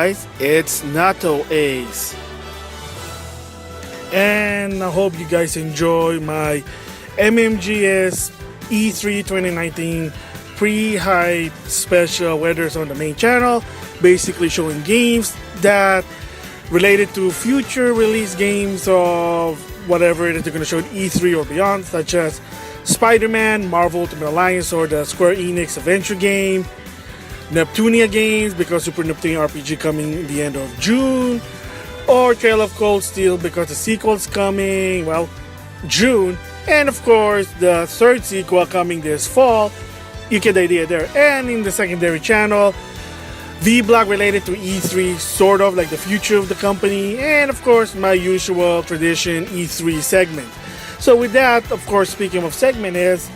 guys, it's NautoAce. And I hope you guys enjoy my MmGS E3 2019 pre-hype special, whether it's on the main channel, basically showing games that related to future release games of whatever it is they're going to show at E3 or beyond, such as Spider-Man, Marvel Ultimate Alliance, or the Square Enix adventure game, Neptunia games because Super Neptunia RPG coming the end of June, or Trail of Cold Steel because the sequel's coming, well, June, and of course the third sequel coming this fall. You get the idea there. And in the secondary channel, vlog related to E3, sort of like the future of the company, and of course my usual tradition E3 segment. So with that, of course, speaking of segment, is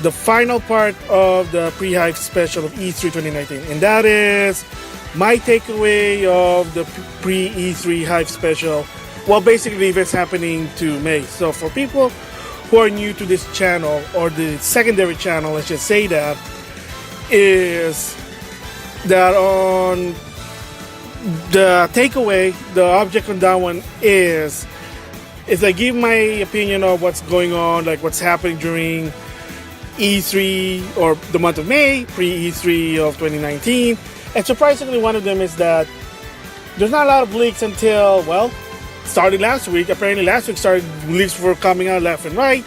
the final part of the pre-hype special of E3 2019, and that is my takeaway of the pre-E3 hype special. Well, basically events happening to May. So for people who are new to this channel, or the secondary channel, let's just say that, is that on the takeaway, the object on that one is I give my opinion of what's going on, like what's happening during E3 or the month of May, pre-E3 of 2019. And surprisingly, one of them is that there's not a lot of leaks until, well, started last week. Apparently last week leaks were coming out left and right.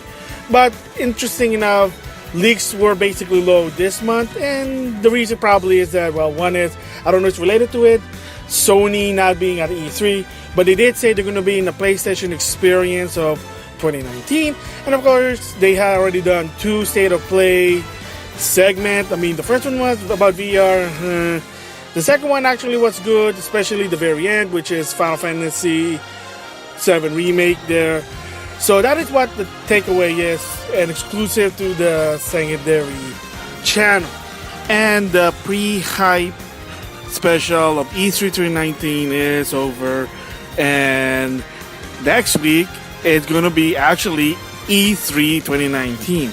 But interesting enough, leaks were basically low this month. And the reason probably is that, well, one is, I don't know if it's related to it, Sony not being at E3. But they did say they're going to be in the PlayStation Experience of 2019. And of course, they had already done 2 State of Play segments. I mean, the first one was about VR. The second one actually was good, especially the very end, which is Final Fantasy VII Remake there. So that is what the takeaway is, and exclusive to the secondary channel. And the pre-hype special of E3 2019 is over. And next week, it's going to be actually E3 2019.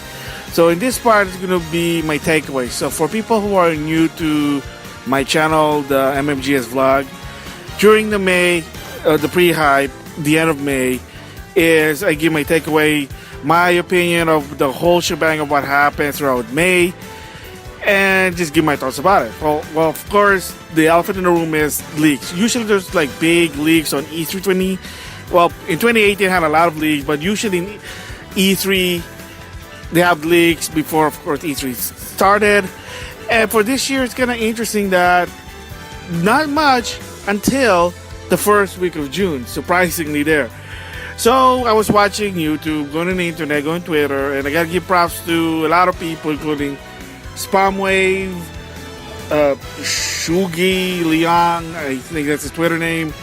So in this part, it's going to be my takeaway. So for people who are new to my channel, the MmGS vlog, during the May, the pre-hype, the end of May, is I give my takeaway, my opinion of the whole shebang of what happened throughout May, and just give my thoughts about it. Well, of course, the elephant in the room is leaks. Usually there's like big leaks on E3 20. Well, in 2018 had a lot of leaks, but usually in E3 they have leaks before, of course, E3 started. And for this year, it's kind of interesting that not much until the first week of June, surprisingly there. So I was watching YouTube, going on the internet, going on Twitter, and I gotta give props to a lot of people, including Spamwave, Shugi Liang, I think that's his Twitter name,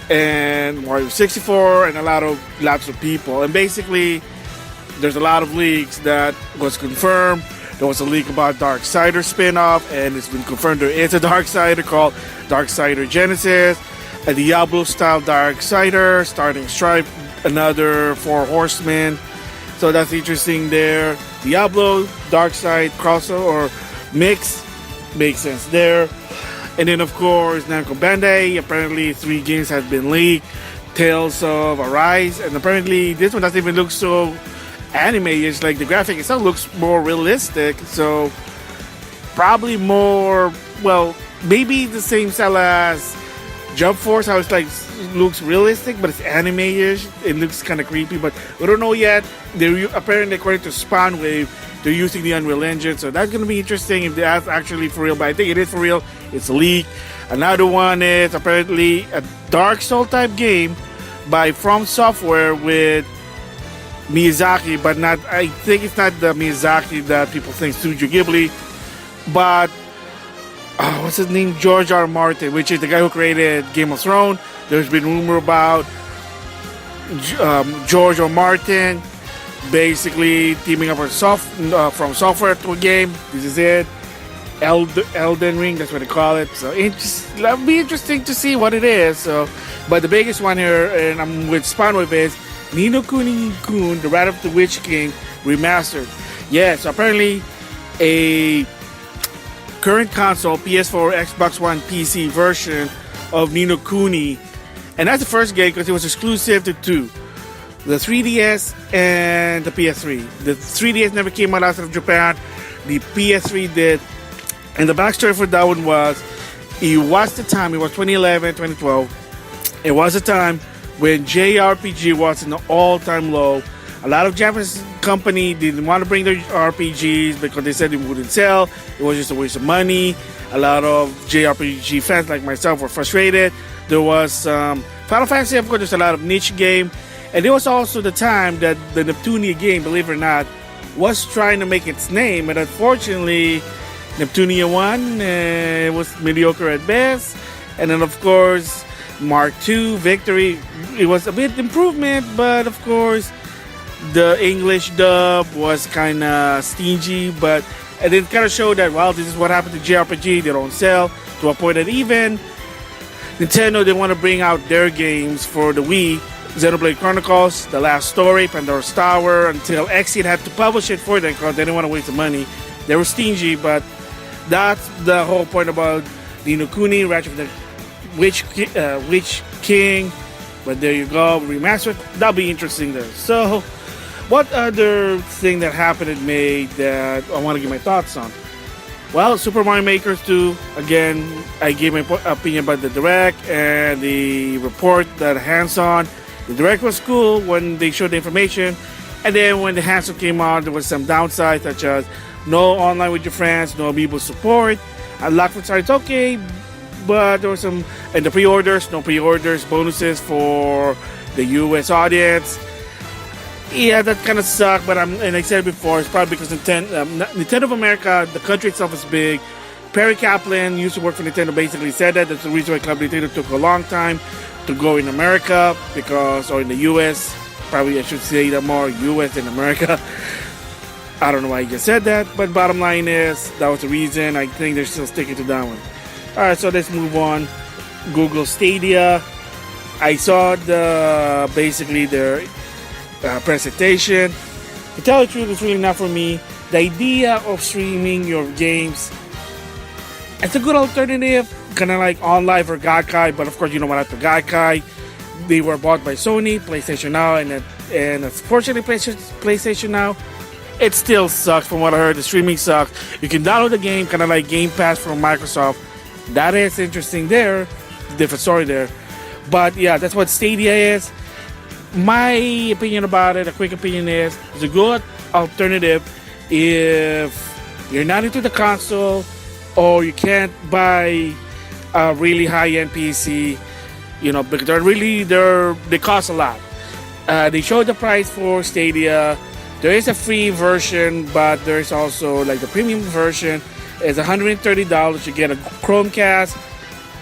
and Mario64, and lots of people. And basically, there's a lot of leaks that was confirmed. There was a leak about Darksider spin-off, and it's been confirmed there is a Darksider called Darksider Genesis, a Diablo-style Darksider starting Stripe, another 4 Horsemen. So that's interesting there. Diablo, Darkside, crossover, or mix, makes sense there. And then, of course, Namco Bandai, apparently 3 games have been leaked. Tales of Arise, and apparently this one doesn't even look so anime. It's like the graphic itself looks more realistic, so probably more, well, maybe the same style as Jump Force, how it's like looks realistic, but it's anime-ish. It looks kind of creepy, but we don't know yet. They're apparently, according to Spawnwave, they're using the Unreal Engine, so that's gonna be interesting if that's actually for real. But I think it is for real. It's leaked. Another one is apparently a Dark Soul type game by From Software with Miyazaki, but not. I think it's not the Miyazaki that people think, Studio Ghibli, but what's his name? George R. Martin, which is the guy who created Game of Thrones. There's been rumor about George R. Martin basically teaming up with From Software to a game. This is it. Elden Ring, that's what they call it. So it'll be interesting to see what it is. So, but the biggest one here, and I'm with Spawnwave, is Ni no Kuni Kun, The Wrath of the Witch King Remastered. Yeah, so apparently a current console, PS4, Xbox One, PC version of Ni no Kuni. And that's the first game because it was exclusive to two. The 3DS and the PS3. The 3DS never came out outside of Japan. The PS3 did. And the backstory for that one was, it was the time, it was 2011, 2012. It was a time when JRPG was in an all-time low. A lot of Japanese company didn't want to bring their RPGs because they said it wouldn't sell. It was just a waste of money. A lot of JRPG fans like myself were frustrated. There was Final Fantasy, of course, there's a lot of niche game. And it was also the time that the Neptunia game, believe it or not, was trying to make its name. And unfortunately, Neptunia 1 it was mediocre at best. And then, of course, Mark II, Victory, it was a bit improvement. But, of course, the English dub was kind of stingy. But and it kind of showed that, well, this is what happened to JRPG. They don't sell to a point that even Nintendo, they want to bring out their games for the Wii. Xenoblade Chronicles, The Last Story, Pandora's Tower, until Exit had to publish it for them because they didn't want to waste the money. They were stingy, but that's the whole point about Ni no Kuni, Ratchet of the Witch King. But there you go, remastered. That'll be interesting there. So, what other thing that happened in May that I want to give my thoughts on? Well, Super Mario Maker 2, again, I gave my opinion about the Direct and the report that hands-on. The Direct was cool when they showed the information, and then when the hands-on came out, there was some downsides such as no online with your friends, no amiibo support. Unlock for it's okay, but there was some, and the pre-orders, no pre-orders, bonuses for the US audience. Yeah, that kind of sucked, but and I said before, it's probably because Nintendo of America, the country itself is big. Perry Kaplan used to work for Nintendo, basically said that. That's the reason why Club Nintendo took a long time to go in America, or in the US. Probably I should say that more US than America. I don't know why I just said that, but bottom line is, that was the reason. I think they're still sticking to that one. Alright, so let's move on. Google Stadia. I saw basically their presentation. To tell the truth, it's really not for me. The idea of streaming your games, it's a good alternative, kind of like OnLive or Gaikai, but of course you know what happened to Gaikai. They were bought by Sony, PlayStation Now, and unfortunately PlayStation Now, it still sucks. From what I heard, the streaming sucks. You can download the game, kind of like Game Pass from Microsoft. That is interesting there, different story there. But yeah, that's what Stadia is. My opinion about it, a quick opinion is, it's a good alternative if you're not into the console or you can't buy a really high-end PC, you know, because they cost a lot. They showed the price for Stadia. There is a free version, but there's also like the premium version. It's $130. You get a Chromecast,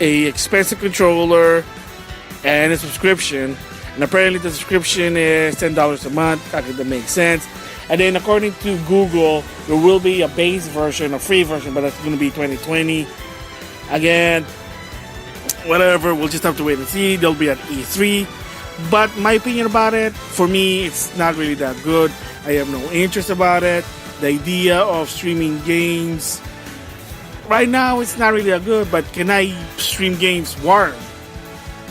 a expensive controller, and a subscription. And apparently the subscription is $10 a month. I think that makes sense. And then according to Google, there will be a base version, a free version, but that's going to be 2020. Again, whatever, we'll just have to wait and see. They'll be at E3. But my opinion about it, for me, it's not really that good. I have no interest about it. The idea of streaming games, right now, it's not really that good. But can I stream games wired?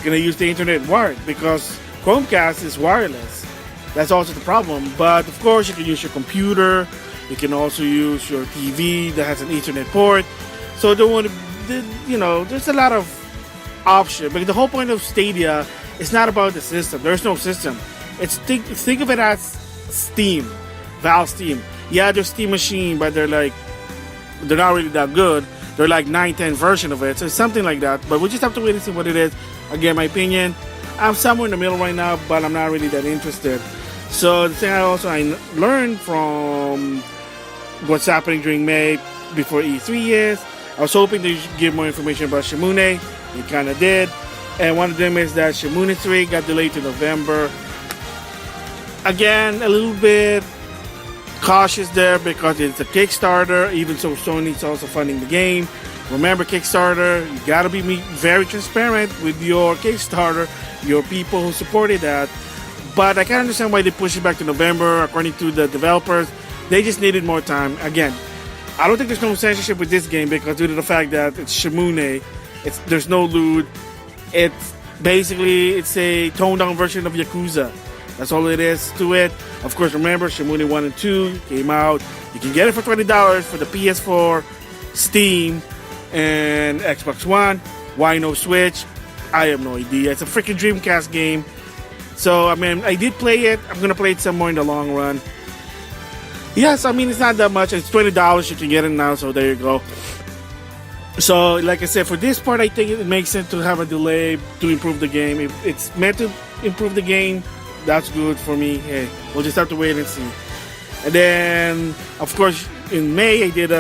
Can I use the internet wired? Because Chromecast is wireless. That's also the problem. But of course, you can use your computer. You can also use your TV that has an Ethernet port. So there's a lot of options. But the whole point of Stadia is not about the system. There's no system. Think of it as Steam, Valve Steam. Yeah, there's Steam Machine, but they're not really that good. They're like 9-10 version of it. So it's something like that. But we just have to wait and see what it is. Again, my opinion, I'm somewhere in the middle right now, but I'm not really that interested. So the thing I learned from what's happening during May before E3 is, I was hoping they should give more information about Shemune. They kind of did. And one of them is that Shemue 3 got delayed to November. Again, a little bit cautious there because it's a Kickstarter. Even so, Sony's also funding the game. Remember, Kickstarter, you gotta be very transparent with your Kickstarter, your people who supported that. But I can understand why they pushed it back to November. According to the developers, they just needed more time. Again, I don't think there's no censorship with this game because due to the fact that it's Shemune, there's no lewd, It's a toned down version of Yakuza. That's all it is to it. Of course, remember Shemue 1 and 2 came out. You can get it for $20 for the PS4, Steam, and Xbox One. Why no Switch? I have no idea. It's a freaking Dreamcast game. So, I mean, I did play it. I'm going to play it some more in the long run. Yes, I mean, it's not that much. It's $20. You can get it now, so there you go. So, like I said, for this part, I think it makes sense to have a delay to improve the game. If it's meant to improve the game, that's good for me. Hey, we'll just have to wait and see. And then, of course, in May, I did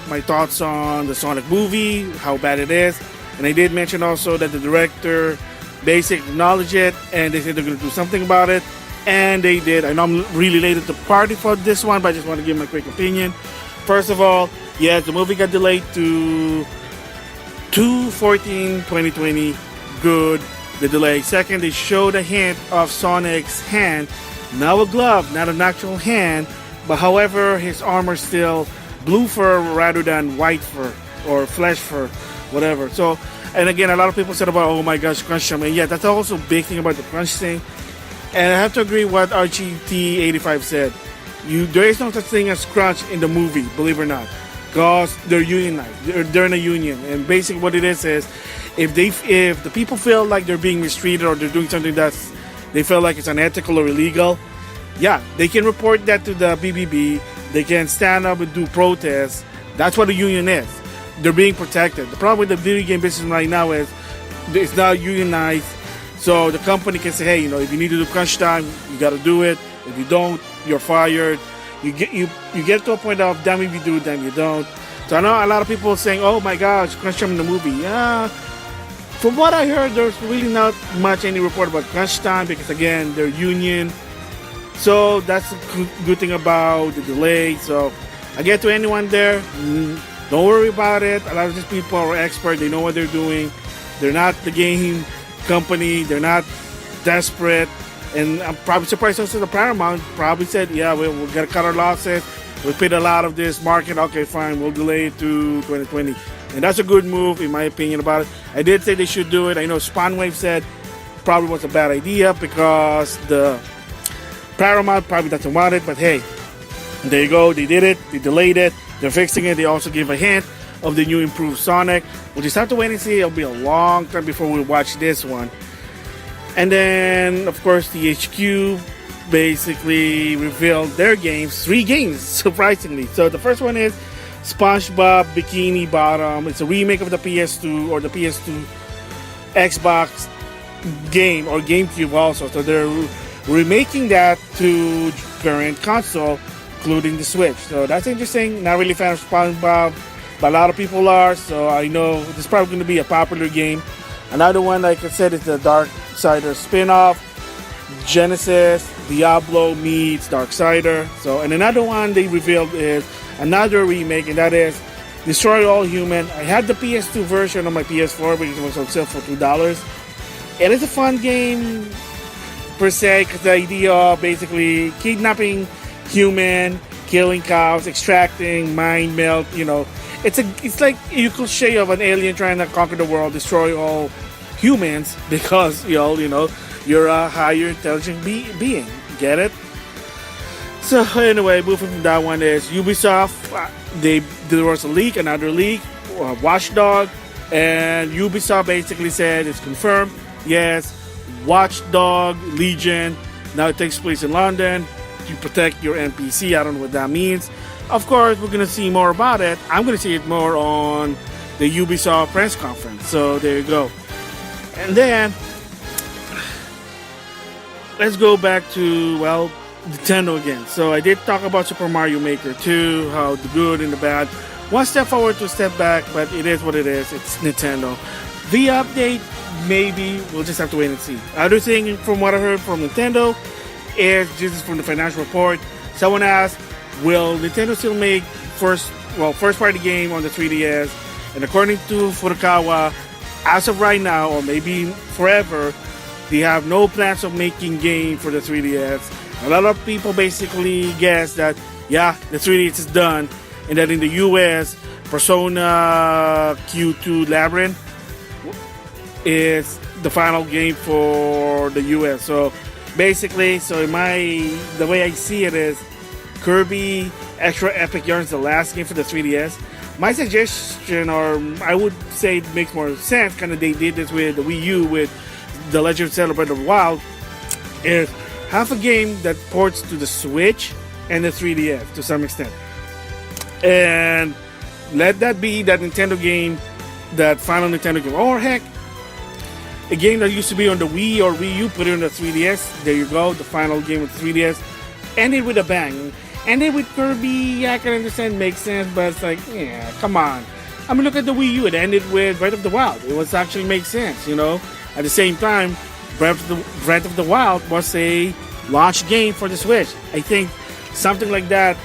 my thoughts on the Sonic movie, how bad it is. And I did mention also that the director basically acknowledged it, and they said they're going to do something about it. And they did. I know I'm really late at the party for this one, but I just want to give my quick opinion. First of all, yes, the movie got delayed to 2/14/2020. Good, the delay. Second, they showed a hint of Sonic's hand. Now a glove, not an actual hand, but however, his armor still blue fur rather than white fur or flesh fur, whatever. So, and again, a lot of people said about, oh my gosh, crunch time. And yeah, that's also a big thing about the crunch thing. And I have to agree what RGT85 said. There is no such thing as crunch in the movie, believe it or not, because they're unionized. They're in a union, and basically what it is if the people feel like they're being mistreated or they're doing something they feel like it's unethical or illegal, yeah, they can report that to the BBB. They can stand up and do protests. That's what a union is. They're being protected. The problem with the video game business right now is it's not unionized. So the company can say, hey, if you need to do crunch time, you got to do it. If you don't, you're fired. You get to a point of damn if you do, damn you don't. So I know a lot of people saying, oh my gosh, crunch time in the movie. Yeah. From what I heard, there's really not much any report about crunch time because again, they're union. So that's a good thing about the delay. So again, to anyone there, don't worry about it. A lot of these people are experts. They know what they're doing. They're not the game company. They're not desperate. And I'm probably surprised also the Paramount probably said, yeah, we're going to cut our losses. We paid a lot of this market. Okay, fine. We'll delay it to 2020. And that's a good move, in my opinion, about it. I did say they should do it. I know Spawnwave said probably was a bad idea because the Paramount probably doesn't want it. But hey, there you go. They did it. They delayed it. They're fixing it. They also gave a hint of the new improved Sonic. We'll just have to wait and see. It'll be a long time before we watch this one. And then, of course, THQ basically revealed their games. 3 games, surprisingly. So the first one is SpongeBob Bikini Bottom. It's a remake of the PS2 or the PS2 Xbox game or GameCube also. So they're remaking that to current console, including the Switch. So that's interesting. Not really a fan of SpongeBob, but a lot of people are. So I know this is probably going to be a popular game. Another one, like I said, is the Darksider spin-off. Genesis, Diablo meets Darksider. So, and another one they revealed is another remake, and that is Destroy All Human. I had the PS2 version on my PS4 because it was on sale for $2. It is a fun game per se, because the idea of basically kidnapping human, killing cows, extracting, mind melt, it's like you could say of an alien trying to conquer the world, destroy all humans because you're a higher intelligent being. Get it? So anyway, moving from that one is Ubisoft. There was another leak, Watchdog, and Ubisoft basically said it's confirmed. Yes, Watchdog Legion. Now it takes place in London to protect your NPC. I don't know what that means. Of course, we're gonna see more about it. I'm gonna see it more on the Ubisoft press conference. So there you go. And then let's go back to Nintendo again. So I did talk about Super Mario Maker 2, how the good and the bad. One step forward, 2 step back, but it is what it is. It's Nintendo. The update, maybe we'll just have to wait and see. Other thing from what I heard from Nintendo is this is from the financial report. Someone asked, will Nintendo still make first party game on the 3DS? And according to Furukawa, as of right now, or maybe forever, they have no plans of making game for the 3DS. A lot of people basically guess that, yeah, the 3DS is done, and that in the US, Persona Q2 Labyrinth is the final game for the US. So basically, the way I see it is Kirby Extra Epic Yarn is the last game for the 3DS. My suggestion, or I would say it makes more sense, kind of they did this with the Wii U with The Legend of Zelda Breath of the Wild, is have a game that ports to the Switch and the 3DS to some extent. And let that be that Nintendo game, that final Nintendo game. Or heck, a game that used to be on the Wii or Wii U, put it on the 3DS. There you go, the final game with the 3DS. End it with a bang. And then with Kirby, yeah, I can understand, makes sense, but it's like, yeah, come on. I mean, look at the Wii U, it ended with Breath of the Wild. It was actually makes sense, you know. At the same time, Breath of the Wild was a launch game for the Switch. I think something like that